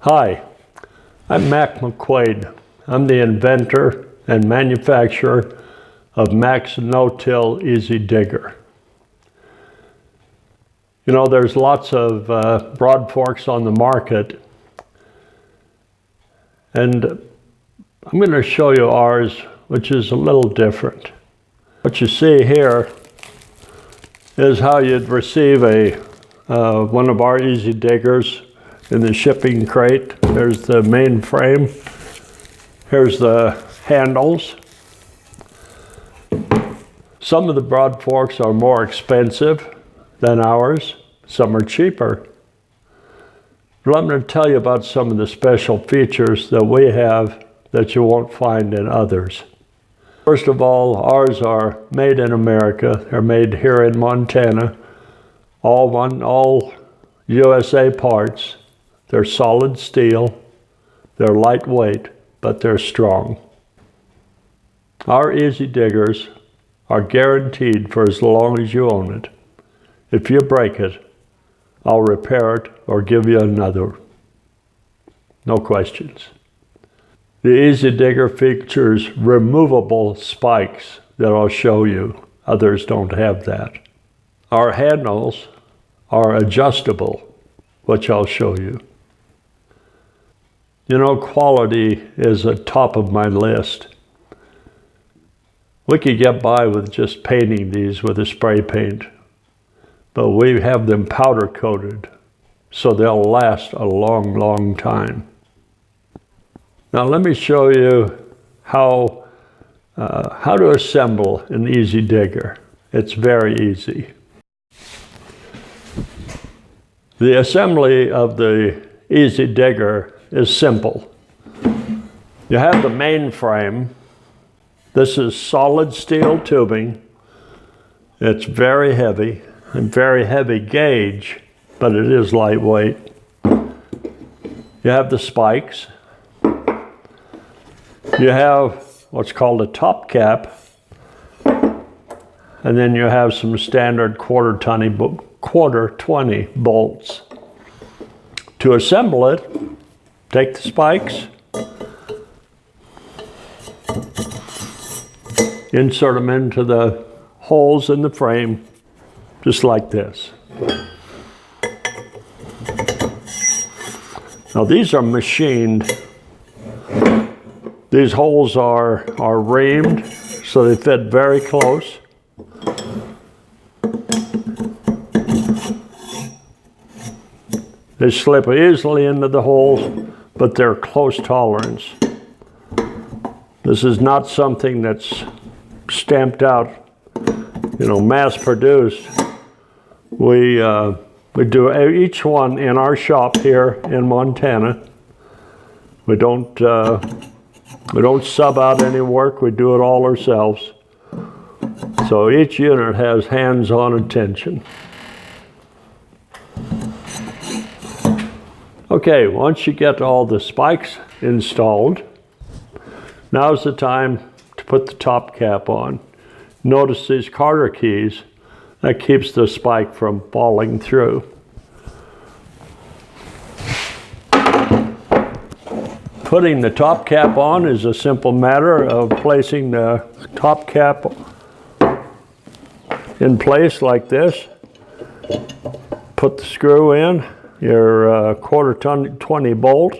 Hi, I'm Mac McQuaid. I'm the inventor and manufacturer of Mac's No-Till Easy Digger. You know, there's lots of broad forks on the market, and I'm going to show you ours, which is a little different. What you see here is how you'd receive one of our Easy Diggers in the shipping crate. There's the Mainframe. Here's the handles. Some of the broad forks are more expensive than ours. Some are cheaper. But I'm going to tell you about some of the special features that we have that you won't find in others. First of all, ours are made in America. They're made here in Montana. All USA parts. They're solid steel. They're lightweight, but they're strong. Our Easy Diggers are guaranteed for as long as you own it. If you break it, I'll repair it or give you another. No questions. The Easy Digger features removable spikes that I'll show you. Others don't have that. Our handles are adjustable, which I'll show you. You know, quality is at top of my list. We could get by with just painting these with a spray paint, but we have them powder coated, so they'll last a long, long time. Now let me show you how to assemble an Easy Digger. It's very easy. The assembly of the Easy Digger is simple. You have the Mainframe. This is solid steel tubing. It's very heavy and very heavy gauge, but it is lightweight. You have the spikes. You have what's called a top cap, and then you have some standard quarter 20 bolts. To assemble it, take the spikes, insert them into the holes in the frame, just like this. Now these are machined. These holes are reamed, so they fit very close. They slip easily into the holes, but they're close tolerance. This is not something that's stamped out, you know, mass produced. We do each one in our shop here in Montana. We don't sub out any work. We do it all ourselves. So each unit has hands-on attention. Okay, once you get all the spikes installed, now's the time to put the top cap on. Notice these Carter keys, that keeps the spike from falling through. Putting the top cap on is a simple matter of placing the top cap in place like this. Put the screw in, your quarter 20 bolt.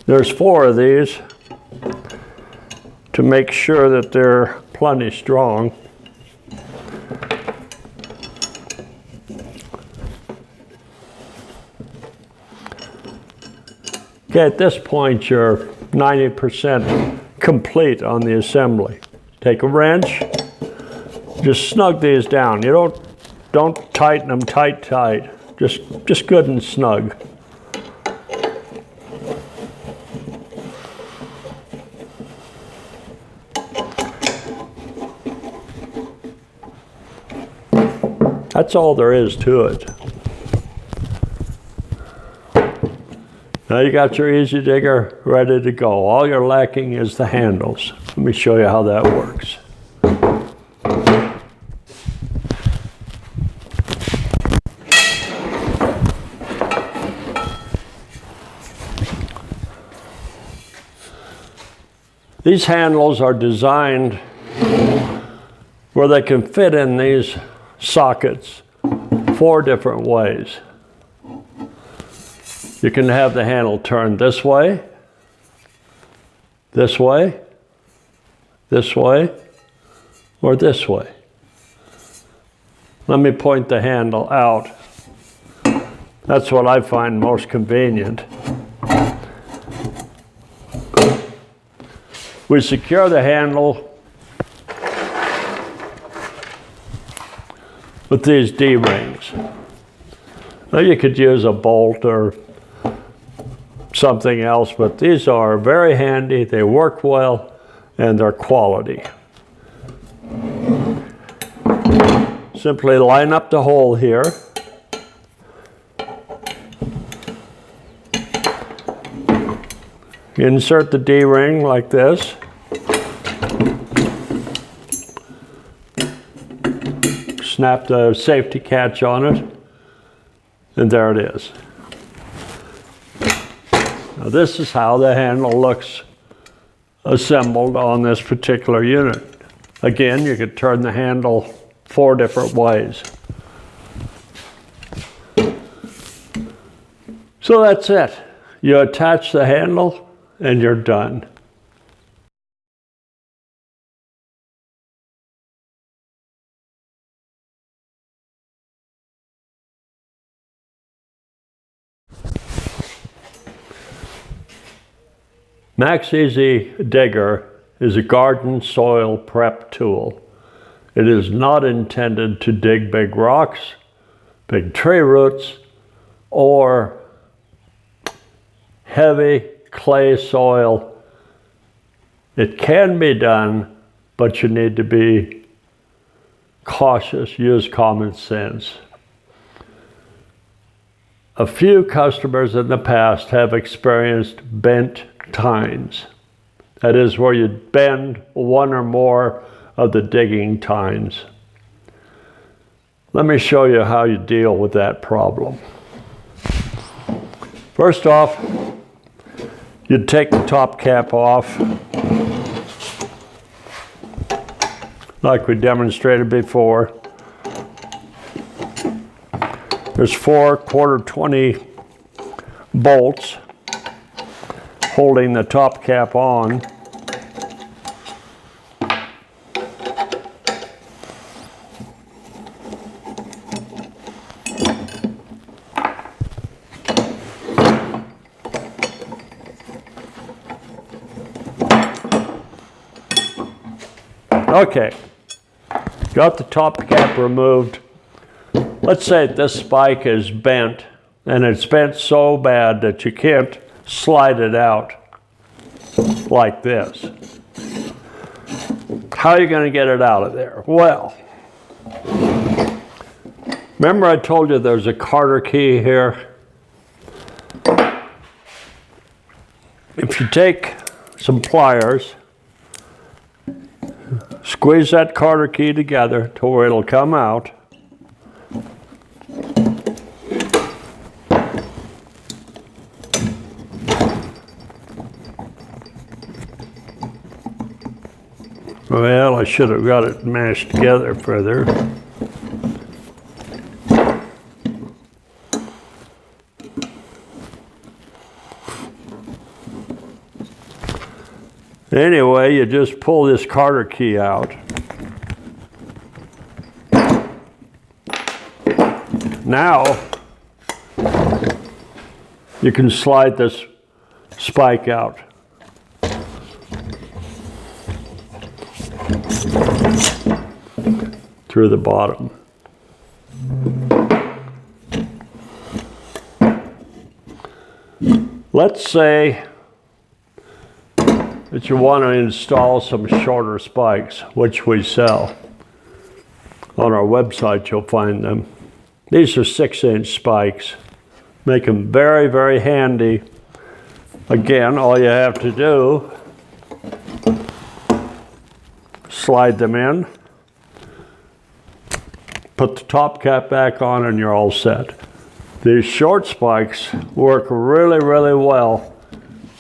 There's 4 of these to make sure that they're plenty strong. Okay, at this point you're 90% complete on the assembly. Take a wrench, just snug these down. You don't tighten them tight, just good and snug. That's all there is to it. Now you got your Easy Digger ready to go. All you're lacking is the handles. Let me show you how that works. These handles are designed where they can fit in these sockets 4 different ways. You can have the handle turned this way, this way, this way, or this way. Let me point the handle out. That's what I find most convenient. We secure the handle with these D-rings. Now you could use a bolt or something else, but these are very handy, they work well, and they're quality. Simply line up the hole here. Insert the D-ring like this. Snap the safety catch on it, and there it is. Now this is how the handle looks assembled on this particular unit. Again, you could turn the handle 4 different ways. So that's it. You attach the handle and you're done. Max Easy Digger is a garden soil prep tool. It is not intended to dig big rocks, big tree roots, or heavy clay soil. It can be done, but you need to be cautious, use common sense. A few customers in the past have experienced bent tines. That is where you bend one or more of the digging tines. Let me show you how you deal with that problem. First off, you take the top cap off, like we demonstrated before. There's 4 1/4-20 bolts holding the top cap on. Okay, got the top cap removed. Let's say this spike is bent, and it's bent so bad that you can't slide it out like this. How are you going to get it out of there? Well, remember I told you there's a Carter key here? If you take some pliers, squeeze that Carter key together to where it'll come out. Well, I should have got it mashed together further. Anyway, you just pull this Carter key out. Now, you can slide this spike out. Through the bottom. Let's say that you want to install some shorter spikes, which we sell. On our website you'll find them. These are 6-inch spikes. Make them very, very handy. Again, all you have to do, slide them in, put the top cap back on, and you're all set. These short spikes work really, really well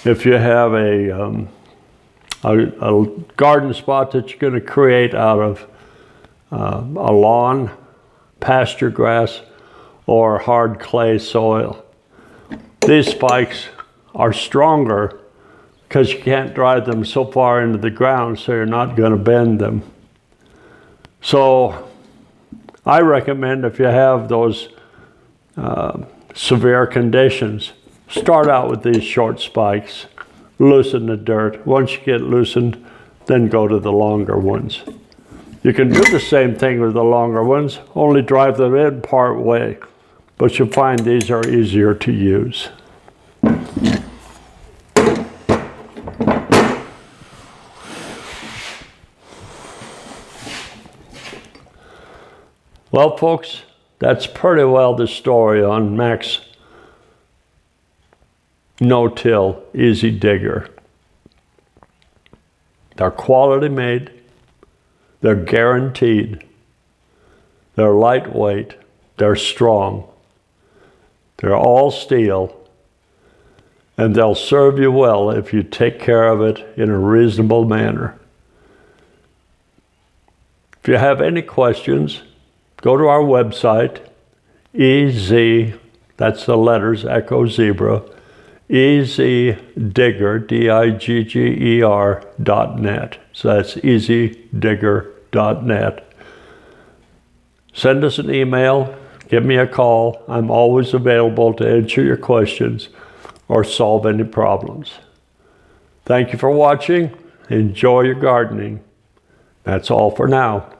if you have a a garden spot that you're going to create out of a lawn, pasture grass, or hard clay soil. These spikes are stronger because you can't drive them so far into the ground, so you're not going to bend them. So I recommend, if you have those severe conditions, start out with these short spikes, loosen the dirt. Once you get loosened, then go to the longer ones. You can do the same thing with the longer ones, only drive them in part way, but you'll find these are easier to use. Well, folks, that's pretty well the story on Mac's no-till easy digger. They're quality made, they're guaranteed, they're lightweight, they're strong, they're all steel, and they'll serve you well if you take care of it in a reasonable manner. If you have any questions, go to our website, that's the letters, Echo Zebra, easydigger, digger.net. So that's easydigger.net. Send us an email, give me a call. I'm always available to answer your questions or solve any problems. Thank you for watching. Enjoy your gardening. That's all for now.